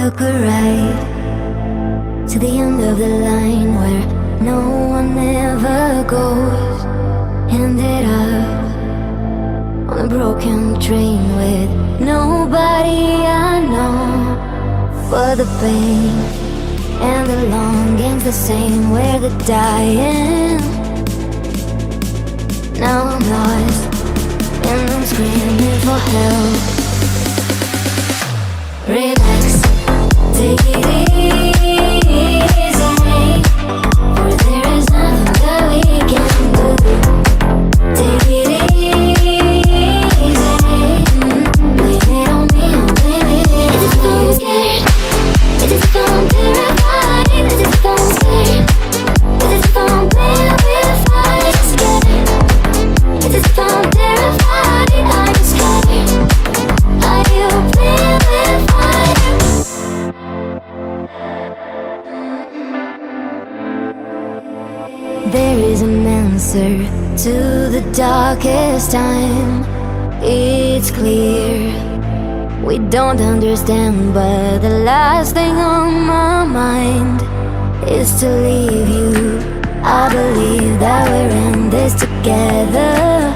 Took a ride to the end of the line where no one ever goes. Ended up on a broken train with nobody I know. But the pain and the longing's the same, we're the dying. Now I'm lost and I'm screaming for help. Relax, take it easy, for there is nothing that we can do. Take it easy, blame it on me, blame it. It's as if I'm scared, it's as if I'm terrified, it's as if I'm scared, it's as if I'm playing with fire. It's scared, it's as if I'm terrified, are you scared? Are you playing with fire? There is an answer to the darkest time. It's clear we don't understand, but the last thing on my mind is to leave you. I believe that we're in this together.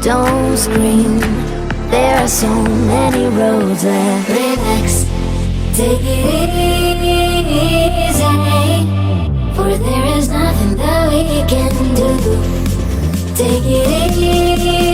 Don't scream, there are so many roads left. Relax, take it easy, for there is nothing that we can do. Take it easy,